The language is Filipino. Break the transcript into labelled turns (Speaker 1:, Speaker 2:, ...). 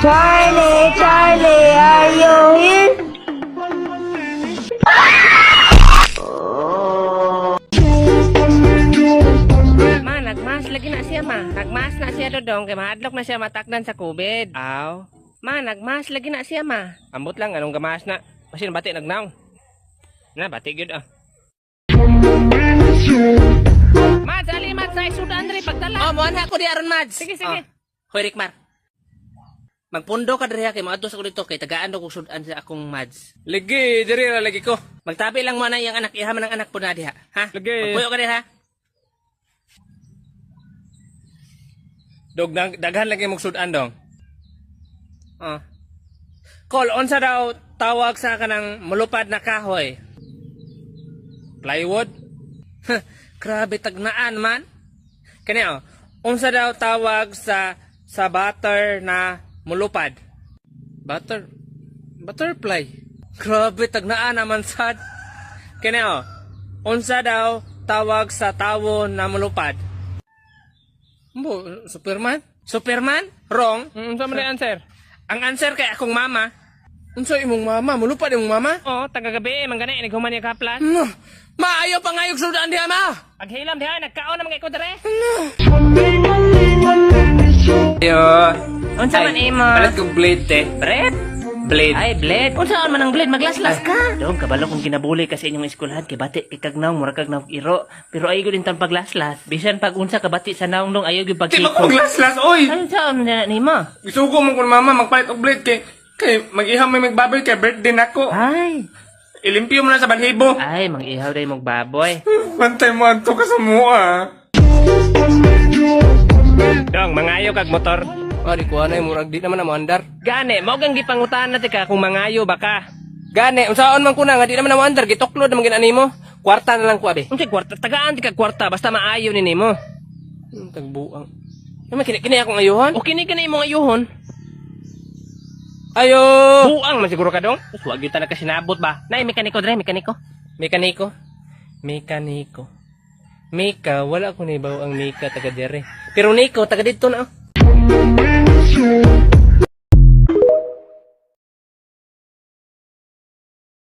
Speaker 1: Charlie, Charlie, are you here?
Speaker 2: Ma, nagmas lagi na siya ma. Nagmas na siya dodong kay mahadlok na siya matakdan sa COVID. Aw. Ma, nagmas lagi na siya ma. Ambot lang anong gamas na. Kasi bati nagnaong. Na bati gyud ah. Mads, ali Mads, sa isudan diri pagdala. Oh, mo ana ko di aron Mads. Sige, sige. Hoy Rikmar. Magpundo ka diri kay moadto sa ko dito kay tagaan do ko sudan sa akong Mads. Ligi, diri ra lagi ko. Magtabi lang mo na yang anak, iha man ang anak po na diha, ha? Ligi. Magpuyo ka diri ha. Dog daghan lagi mong sudan dong. Kol, unsa daw tawag sa kanang mulupad na kahoy? Plywood? Grabe tagnaan man. Kani unsa daw tawag sa butter na mulupad? Butterfly. Grabe tagnaan naman sad. Kani unsa daw tawag sa tawo na mulupad? Superman? Superman? Wrong. Unsa man ang answer? Ang answer kay akong mama. Unsa imong mama? Mulupad imong mama? Oo, taga-gabi man gani naghuman ni kaplan. Maayo pa ngayog sudan diha ma. Paghilam diha nagkaon na mga iko dire. Yo. Unsa man imo? Balat kog blade te. Blade. Ay, blade. Unsa man ang blade? Maglaslas ka. Dong kabalo kung kinabuli ka sa inyong eskwelahan kay bati kay kagnaw mura kag naog iro. Pero ay gud tan paglaslas. Bisan pag unsa ka bati sa naong dong ayo gyud pagkiko.
Speaker 3: Di maglaslas oy.
Speaker 2: Ay, saan na nimo?
Speaker 3: Gusto ko man kun mama magpalit og blade kay mag-iham may magbaboy kay birthday nako.
Speaker 2: Ay.
Speaker 3: Ilimpyo mo na sa balhibo.
Speaker 2: Ay, mang-ihaw day mong baboy.
Speaker 3: Pantay mo anto ka sa mua.
Speaker 2: Dong, mangayo kag motor.
Speaker 3: Di ko anay murag di naman na andar.
Speaker 2: Gane, mao gang gipangutan na tika kung mangayo ba ka.
Speaker 3: Gani, unsaon man kuna nga di naman na andar gituklod naman ginani mo. Kwarta na lang ko abi.
Speaker 2: Unsay kwarta? Tagaan tika kwarta basta maayo ni nimo.
Speaker 3: Tagbuang. Naman kini akong ayuhan.
Speaker 2: O kini imong ayuhon.
Speaker 3: Ayo.
Speaker 2: Buang man siguro ka dong. Wag gyud talaga sinabot ba. Nay mekaniko dire, mekaniko. Mika, wala ko ni bawo ang Mika taga dire. Pero Nico taga dito na.